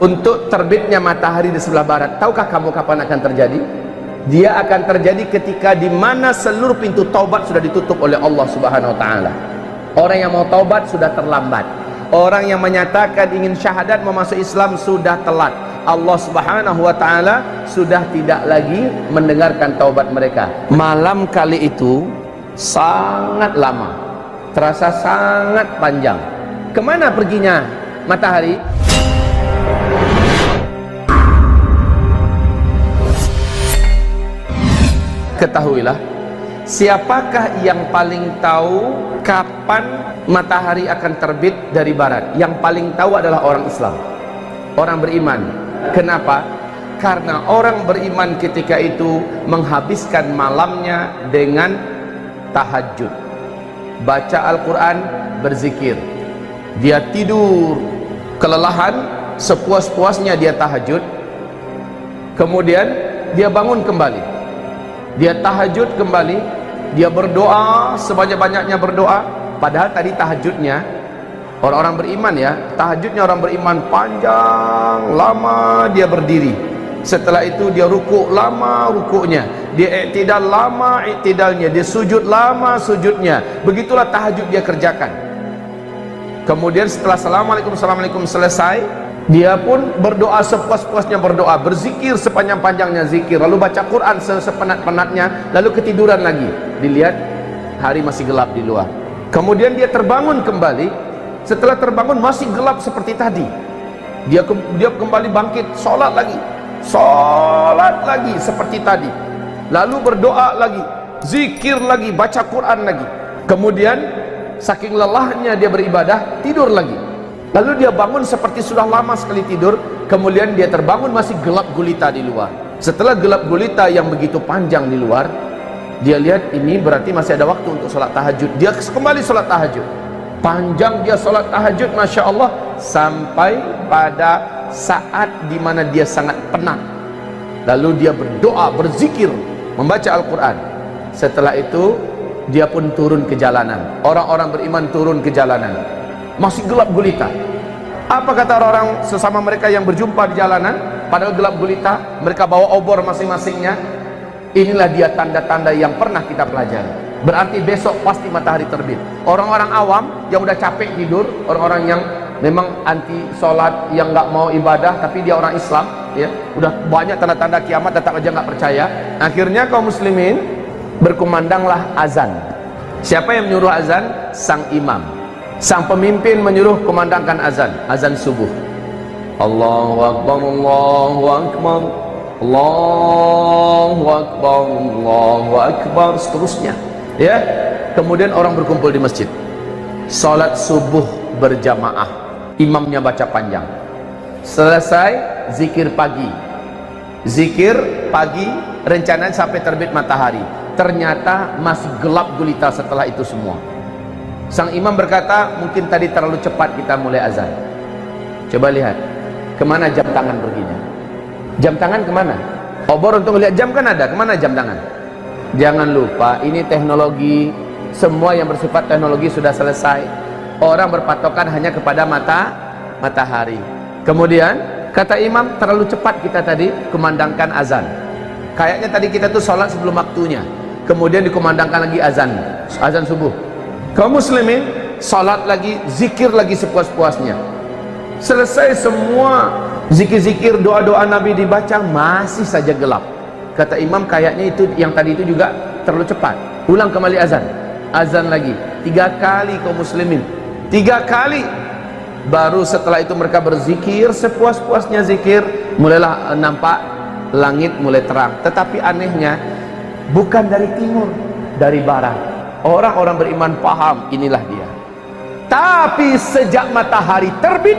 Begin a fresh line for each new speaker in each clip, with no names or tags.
Untuk terbitnya matahari di sebelah barat, tahukah kamu kapan akan terjadi? Dia akan terjadi ketika di mana seluruh pintu taubat sudah ditutup oleh Allah Subhanahu wa taala. Orang yang mau taubat sudah terlambat. Orang yang menyatakan ingin syahadat memasuk Islam sudah telat. Allah Subhanahu wa taala sudah tidak lagi mendengarkan taubat mereka. Malam kali itu sangat lama, terasa sangat panjang. Kemana perginya matahari? Ketahuilah, siapakah yang paling tahu kapan matahari akan terbit dari barat? Yang paling tahu adalah orang Islam, orang beriman. Kenapa? Karena orang beriman ketika itu menghabiskan malamnya dengan tahajud, baca Al-Quran, berzikir. Dia tidur kelelahan, sepuas-puasnya dia tahajud, kemudian dia bangun kembali, dia tahajud kembali, dia berdoa sebanyak-banyaknya berdoa. Padahal tadi tahajudnya orang-orang beriman, ya, tahajudnya orang beriman panjang lama, dia berdiri. Setelah itu dia rukuk lama rukuknya, dia i'tidal lama i'tidalnya, dia sujud lama sujudnya. Begitulah tahajud dia kerjakan. Kemudian setelah assalamualaikum selesai, dia pun berdoa sepuas-puasnya berdoa, berzikir sepanjang-panjangnya zikir, lalu baca Quran sepenat-penatnya, lalu ketiduran lagi. Dilihat hari masih gelap di luar. Kemudian dia terbangun kembali. Setelah terbangun masih gelap seperti tadi. Dia kembali bangkit, sholat lagi seperti tadi. Lalu berdoa lagi, zikir lagi, baca Quran lagi. Kemudian saking lelahnya dia beribadah, tidur lagi. Lalu dia bangun seperti sudah lama sekali tidur. Kemudian dia terbangun masih gelap gulita di luar. Setelah gelap gulita yang begitu panjang di luar, dia lihat ini berarti masih ada waktu untuk sholat tahajud. Dia kembali sholat tahajud. Panjang dia sholat tahajud, Masya Allah, sampai pada saat dimana dia sangat penat. Lalu dia berdoa, berzikir, membaca Al-Quran. Setelah itu dia pun turun ke jalanan. Orang-orang beriman turun ke jalanan, masih gelap gulita. Apa kata orang-orang sesama mereka yang berjumpa di jalanan? Padahal gelap gulita, mereka bawa obor masing-masingnya. Inilah dia tanda-tanda yang pernah kita pelajari. Berarti besok pasti matahari terbit. Orang-orang awam yang udah capek tidur, orang-orang yang memang anti sholat, yang nggak mau ibadah, tapi dia orang Islam, ya, udah banyak tanda-tanda kiamat, tetap aja nggak percaya. Akhirnya kaum muslimin berkumandanglah azan. Siapa yang menyuruh azan? Sang imam. Sang pemimpin menyuruh kumandangkan azan, azan subuh. Allahu Akbar, Allahu Akbar, Allahu Akbar, Allahu Akbar, seterusnya, ya. Kemudian orang berkumpul di masjid, salat subuh berjamaah, imamnya baca panjang. Selesai zikir pagi, rencananya sampai terbit matahari. Ternyata masih gelap gulita setelah itu semua. Sang imam berkata, mungkin tadi terlalu cepat kita mulai azan. Coba lihat, kemana jam tangan perginya? Jam tangan kemana? Obor untuk lihat jam kan ada, kemana jam tangan? Jangan lupa, ini teknologi, semua yang bersifat teknologi sudah selesai. Orang berpatokan hanya kepada matahari. Kemudian kata imam, terlalu cepat kita tadi kumandangkan azan. Kayaknya tadi kita tuh sholat sebelum waktunya. Kemudian dikumandangkan lagi azan subuh. Kaum muslimin salat lagi, zikir lagi sepuas-puasnya. Selesai semua zikir-zikir, doa-doa Nabi dibaca, masih saja gelap. Kata imam, kayaknya itu yang tadi itu juga terlalu cepat. Ulang kembali azan lagi 3 kali kaum muslimin, 3 kali. Baru setelah itu mereka berzikir sepuas-puasnya zikir, mulailah nampak langit mulai terang. Tetapi anehnya bukan dari timur, dari barat. Orang-orang beriman paham, inilah dia. Tapi sejak matahari terbit,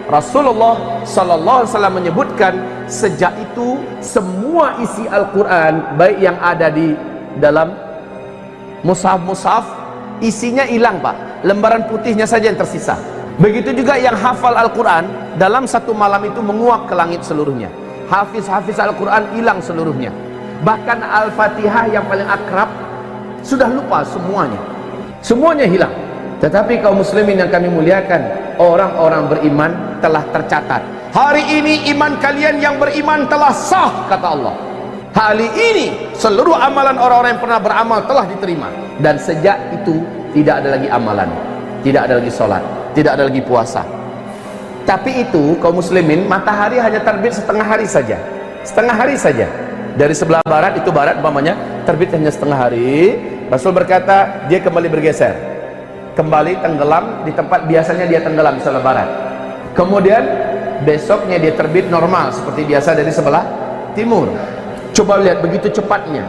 Rasulullah sallallahu alaihi wasallam menyebutkan, sejak itu semua isi Al-Quran, baik yang ada di dalam mushaf, isinya hilang, Pak. Lembaran putihnya saja yang tersisa. Begitu juga yang hafal Al-Quran, dalam satu malam itu menguap ke langit seluruhnya. Hafiz Al-Quran hilang seluruhnya. Bahkan Al-Fatihah yang paling akrab sudah lupa semuanya hilang. Tetapi kaum muslimin yang kami muliakan, orang-orang beriman telah tercatat Hari ini iman kalian yang beriman telah sah, kata Allah. Hari ini seluruh amalan orang-orang yang pernah beramal telah diterima. Dan sejak itu tidak ada lagi amalan, tidak ada lagi sholat, tidak ada lagi puasa. Tapi itu kaum muslimin, matahari hanya terbit setengah hari saja, setengah hari saja. Dari sebelah barat, itu barat umpamanya, terbit hanya setengah hari. Rasul berkata dia kembali bergeser, kembali tenggelam di tempat biasanya dia tenggelam di sebelah barat. Kemudian besoknya dia terbit normal seperti biasa dari sebelah timur. Coba lihat begitu cepatnya.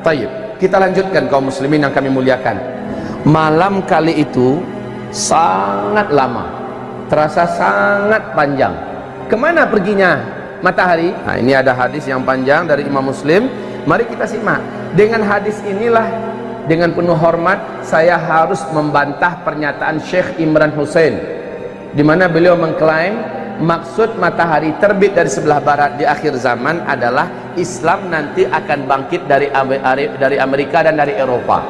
Tayyib, kita lanjutkan kaum muslimin yang kami muliakan. Malam kali itu sangat lama, terasa sangat panjang. Kemana perginya matahari? Nah, ini ada hadis yang panjang dari Imam Muslim. Mari kita simak. Dengan hadis inilah, dengan penuh hormat saya harus membantah pernyataan Syekh Imran Hussein, di mana beliau mengklaim maksud matahari terbit dari sebelah barat di akhir zaman adalah Islam nanti akan bangkit dari Amerika dan dari Eropa.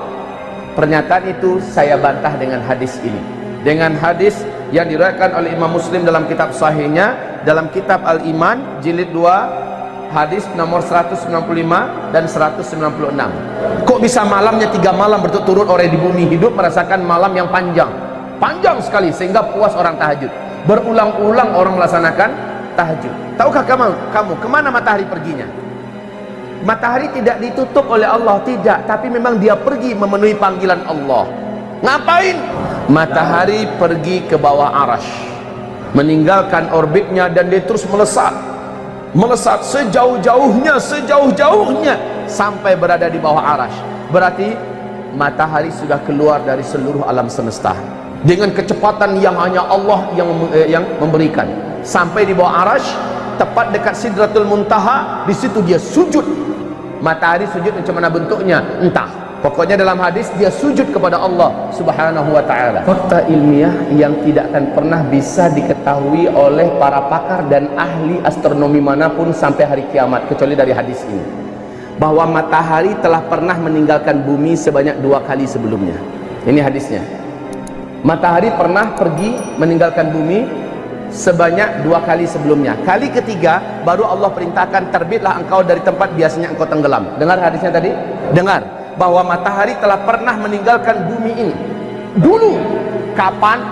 Pernyataan itu saya bantah dengan hadis ini, dengan hadis yang diriwayatkan oleh Imam Muslim dalam kitab sahihnya, dalam kitab Al-Iman jilid 2 hadis nomor 195 dan 196. Kok bisa malamnya 3 malam berturut-turut orang di bumi hidup merasakan malam yang panjang, panjang sekali sehingga puas orang tahajud. Berulang-ulang orang melaksanakan tahajud. Tahukah kamu kemana matahari perginya? Matahari tidak ditutup oleh Allah, tidak, tapi memang dia pergi memenuhi panggilan Allah. Ngapain? Matahari pergi ke bawah arash, meninggalkan orbitnya, dan dia terus melesat, melesat sejauh-jauhnya, sejauh-jauhnya sampai berada di bawah arash. Berarti matahari sudah keluar dari seluruh alam semesta dengan kecepatan yang hanya Allah yang memberikan, sampai di bawah arash, tepat dekat Sidratul Muntaha. Di situ dia sujud. Matahari sujud macam mana bentuknya entah, pokoknya dalam hadis dia sujud kepada Allah subhanahu wa ta'ala. Fakta ilmiah yang tidak akan pernah bisa diketahui oleh para pakar dan ahli astronomi manapun sampai hari kiamat, kecuali dari hadis ini, bahwa matahari telah pernah meninggalkan bumi sebanyak 2 kali sebelumnya. Ini hadisnya. Matahari pernah pergi meninggalkan bumi sebanyak 2 kali sebelumnya. Kali ketiga baru Allah perintahkan, terbitlah engkau dari tempat biasanya engkau tenggelam. Dengar hadisnya tadi? Dengar bahwa matahari telah pernah meninggalkan bumi ini dulu. Kapan?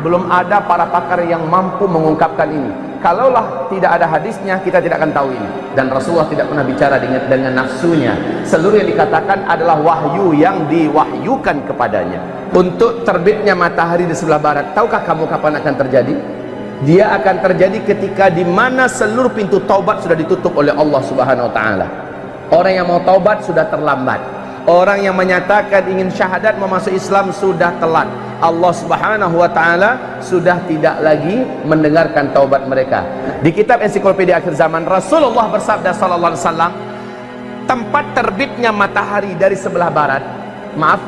Belum ada para pakar yang mampu mengungkapkan ini. Kalaulah tidak ada hadisnya, kita tidak akan tahu ini. Dan Rasulullah tidak pernah bicara dengan nafsunya. Seluruh yang dikatakan adalah wahyu yang diwahyukan kepadanya. Untuk terbitnya matahari di sebelah barat, tahukah kamu kapan akan terjadi? Dia akan terjadi ketika di mana seluruh pintu taubat sudah ditutup oleh Allah subhanahu wa ta'ala. Orang yang mau taubat sudah terlambat. Orang yang menyatakan ingin syahadat memasuk Islam sudah telat. Allah subhanahu wa ta'ala sudah tidak lagi mendengarkan taubat mereka. Di kitab ensiklopedia akhir zaman, Rasulullah bersabda sallallahu alaihi wasallam, tempat terbitnya matahari dari sebelah barat,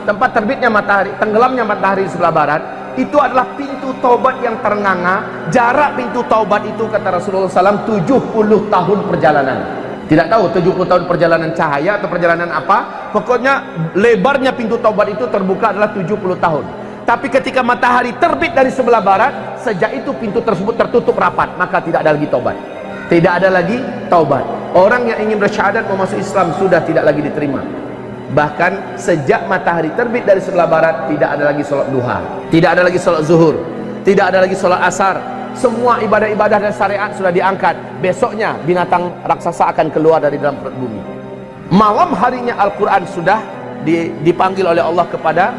tempat terbitnya matahari, tenggelamnya matahari di sebelah barat, itu adalah pintu taubat yang ternganga. Jarak pintu taubat itu, kata Rasulullah SAW, 70 tahun perjalanan. Tidak tahu 70 tahun perjalanan cahaya atau perjalanan apa, pokoknya lebarnya pintu taubat itu terbuka adalah 70 tahun. Tapi ketika matahari terbit dari sebelah barat, sejak itu pintu tersebut tertutup rapat, maka tidak ada lagi taubat. Tidak ada lagi taubat. Orang yang ingin bersyahadat memasuk Islam sudah tidak lagi diterima. Bahkan sejak matahari terbit dari sebelah barat, tidak ada lagi sholat duha, tidak ada lagi sholat zuhur, tidak ada lagi sholat asar. Semua ibadah-ibadah dan syariat sudah diangkat. Besoknya binatang raksasa akan keluar dari dalam perut bumi. Malam harinya Al-Quran sudah dipanggil oleh Allah kepada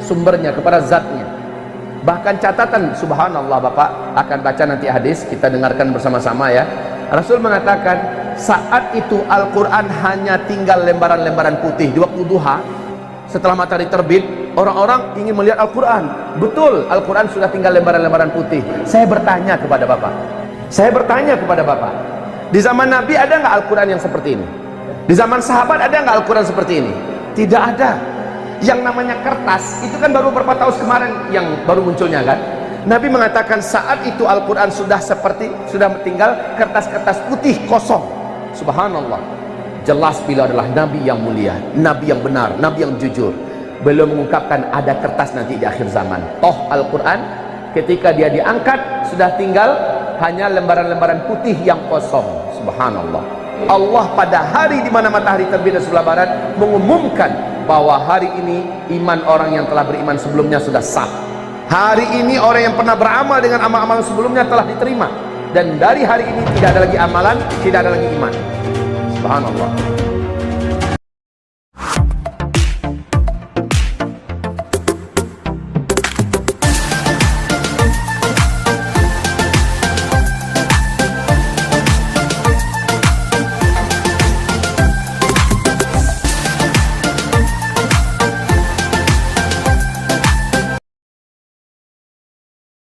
sumbernya, kepada zatnya. Bahkan catatan, subhanallah, Bapak akan baca nanti hadis, kita dengarkan bersama-sama ya. Rasul mengatakan saat itu Al-Quran hanya tinggal lembaran-lembaran putih. Di waktu duha, setelah matahari terbit, orang-orang ingin melihat Al-Quran. Betul, Al-Quran sudah tinggal lembaran-lembaran putih. Saya bertanya kepada Bapak, di zaman Nabi ada nggak Al-Quran yang seperti ini? Di zaman sahabat ada nggak Al-Quran seperti ini? Tidak ada. Yang namanya kertas itu kan baru beberapa tahun kemarin yang baru munculnya kan. Nabi mengatakan saat itu Al-Quran sudah tinggal kertas-kertas putih kosong. Subhanallah, jelas beliau adalah Nabi yang mulia, Nabi yang benar, Nabi yang jujur. Beliau mengungkapkan ada kertas nanti di akhir zaman. Toh Al-Quran ketika dia diangkat sudah tinggal hanya lembaran-lembaran putih yang kosong. Subhanallah. Allah pada hari di mana matahari terbit dari sebelah barat mengumumkan bahwa hari ini iman orang yang telah beriman sebelumnya sudah sah. Hari ini orang yang pernah beramal dengan amal-amal sebelumnya telah diterima, dan dari hari ini tidak ada lagi amalan, tidak ada lagi iman. Subhanallah.